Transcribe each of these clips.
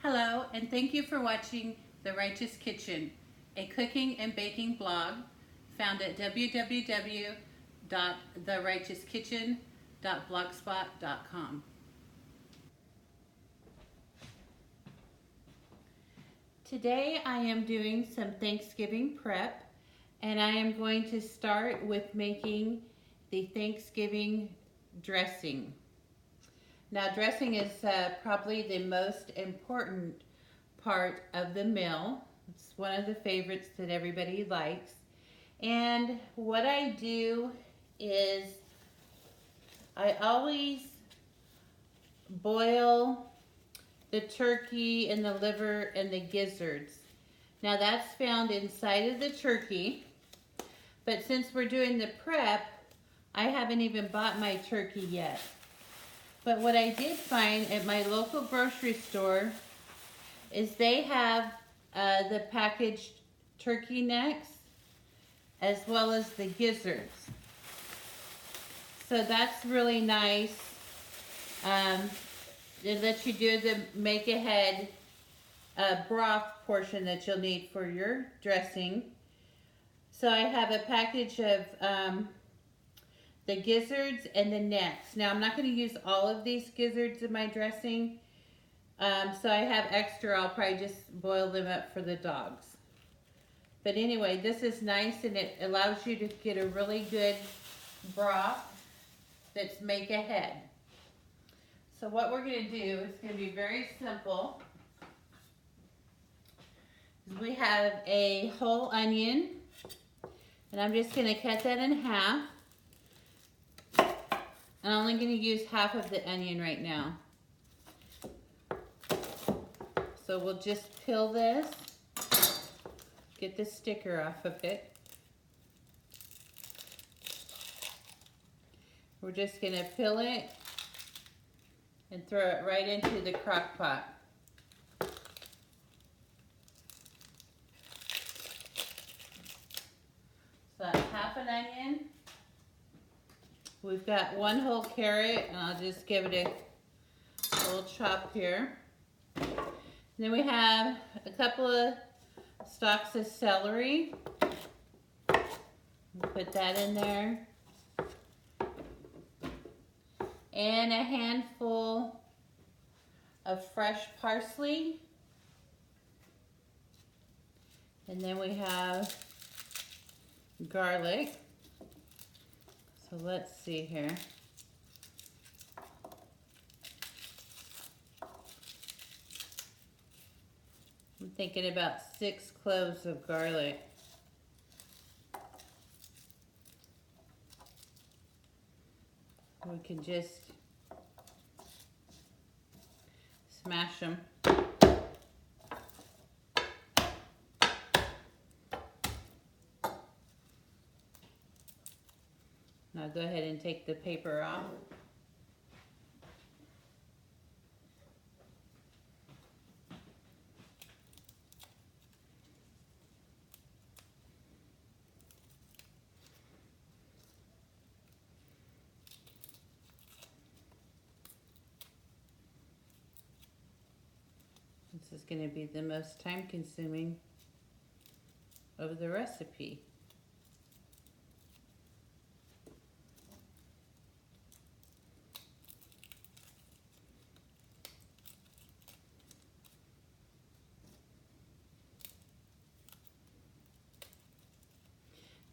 Hello, and thank you for watching The Righteous Kitchen, a cooking and baking blog found at www.therighteouskitchen.blogspot.com. Today I am doing some Thanksgiving prep, and I am going to start with making the Thanksgiving dressing. Now, dressing is probably the most important part of the meal. It's one of the favorites that everybody likes. And what I do is I always boil the turkey and the liver and the gizzards. Now, that's found inside of the turkey, but since we're doing the prep, I haven't even bought my turkey yet. But what I did find at my local grocery store is they have the packaged turkey necks as well as the gizzards. So that's really nice. It lets you do the make ahead broth portion that you'll need for your dressing. So I have a package of the gizzards and the necks. Now, I'm not going to use all of these gizzards in my dressing, so I have extra. I'll probably just boil them up for the dogs. But anyway, this is nice, and it allows you to get a really good broth that's make ahead. So what we're going to do is going to be very simple. We have a whole onion, and I'm just going to cut that in half. I'm only going to use half of the onion right now. So we'll just peel this, get the sticker off of it. We're just going to peel it and throw it right into the crock pot. So that's half an onion. We've got one whole carrot, and I'll just give it a little chop here. And then we have a couple of stalks of celery. Put that in there. And a handful of fresh parsley. And then we have garlic. So let's see here. I'm thinking about 6 cloves of garlic. We can just smash them. Now go ahead and take the paper off. This is going to be the most time consuming of the recipe.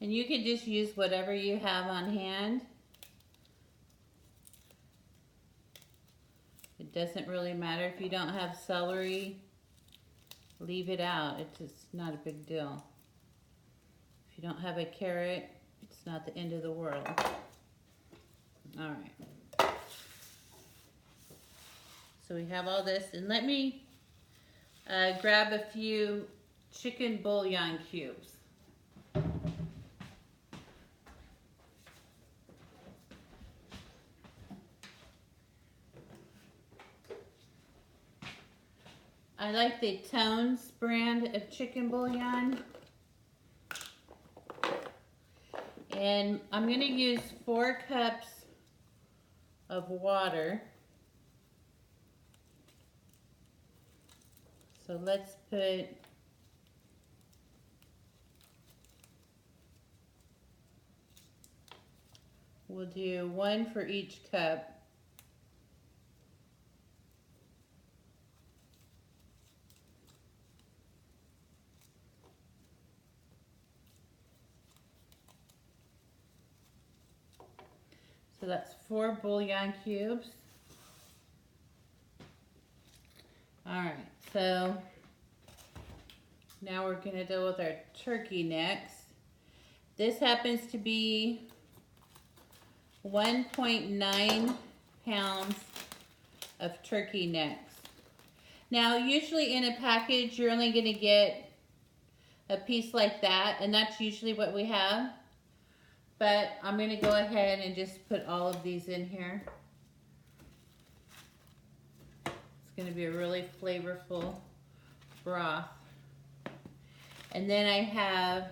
And you can just use whatever you have on hand. It doesn't really matter if you don't have celery. Leave it out. It's just not a big deal. If you don't have a carrot, it's not the end of the world. All right. So we have all this. And let me grab a few chicken bouillon cubes. I like the Tones brand of chicken bouillon. And I'm going to use 4 cups of water. So let's put we'll do 1 for each cup. So that's 4 bouillon cubes. All right, so now we're going to deal with our turkey next. This happens to be 1.9 pounds of turkey necks. Now, usually in a package, you're only going to get a piece like that, and that's usually what we have. But I'm going to go ahead and just put all of these in here. It's going to be a really flavorful broth. And then I have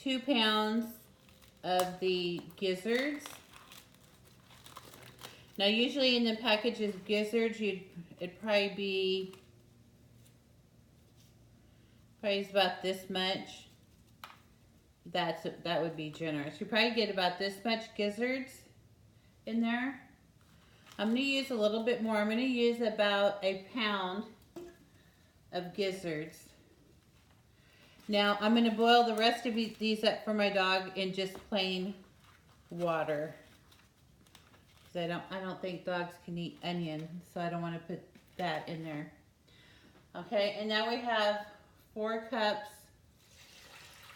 2 pounds of the gizzards. Now usually in the package of gizzards, it'd probably be about this much. That would be generous. You probably get about this much gizzards in there. I'm going to use a little bit more. I'm going to use about 1 pound of gizzards. Now I'm going to boil the rest of these up for my dog in just plain water. Because I don't think dogs can eat onion, so I don't want to put that in there. Okay, and now we have 4 cups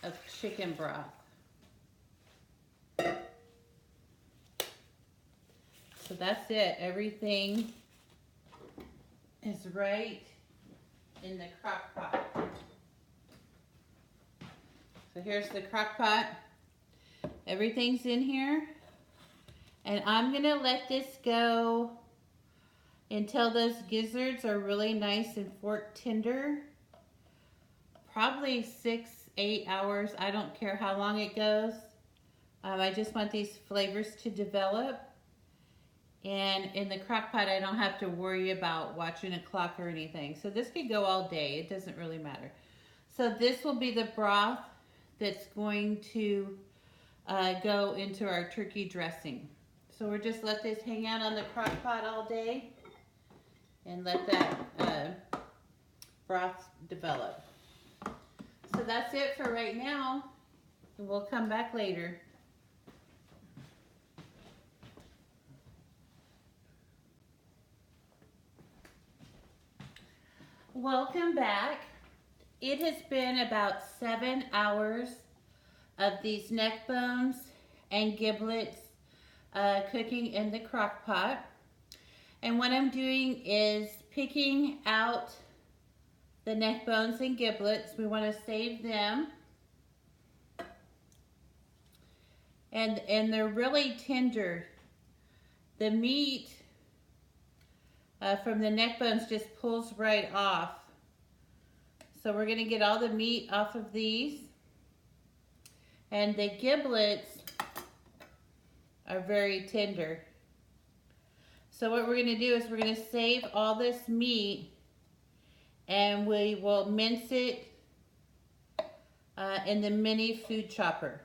of chicken broth. So that's it. Everything is right in the crock pot. So here's the crock pot. Everything's in here. And I'm going to let this go until those gizzards are really nice and fork tender. Probably 6-8 hours. I don't care how long it goes. I just want these flavors to develop. And in the crock pot, I don't have to worry about watching a clock or anything. So this could go all day. It doesn't really matter. So this will be the broth that's going to go into our turkey dressing. So we'll just let this hang out on the crock pot all day and let that broth develop. So that's it for right now. And we'll come back later. Welcome back. It has been about 7 hours of these neck bones and giblets cooking in the crock pot. And what I'm doing is picking out the neck bones and giblets. We want to save them. And they're really tender. The meat from the neck bones just pulls right off. So we're going to get all the meat off of these. And the giblets are very tender. So what we're going to do is we're going to save all this meat and we will mince it in the mini food chopper.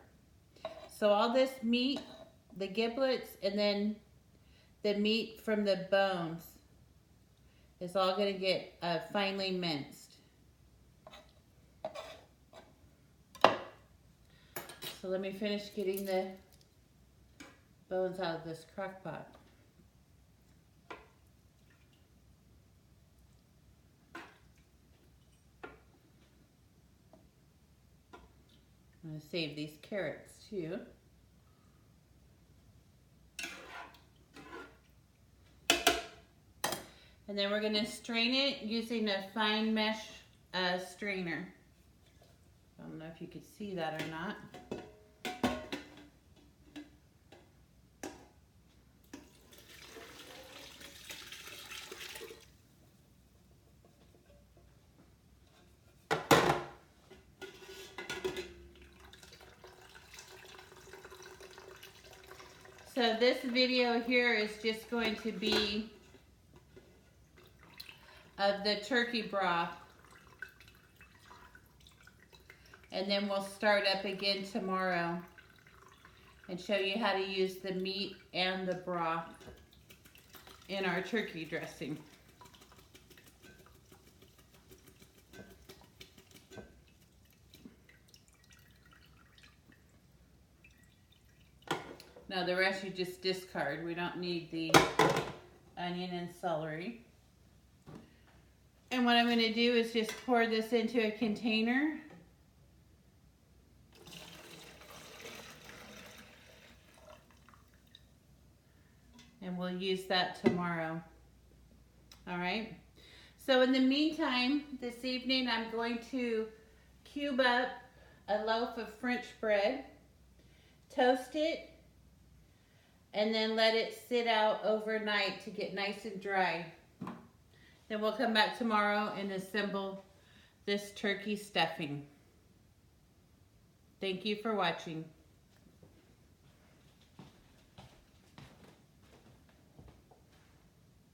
So all this meat, the giblets, and then the meat from the bones is all going to get finely minced. So let me finish getting the bones out of this crock pot. I'm going to save these carrots too. And then we're going to strain it using a fine mesh strainer. I don't know if you could see that or not. So this video here is just going to be of the turkey broth. And then we'll start up again tomorrow and show you how to use the meat and the broth in our turkey dressing. Now the rest you just discard. We don't need the onion and celery. And what I'm going to do is just pour this into a container. And we'll use that tomorrow. All right. So in the meantime, this evening I'm going to cube up a loaf of French bread, toast it, and then let it sit out overnight to get nice and dry. Then we'll come back tomorrow and assemble this turkey stuffing. Thank you for watching.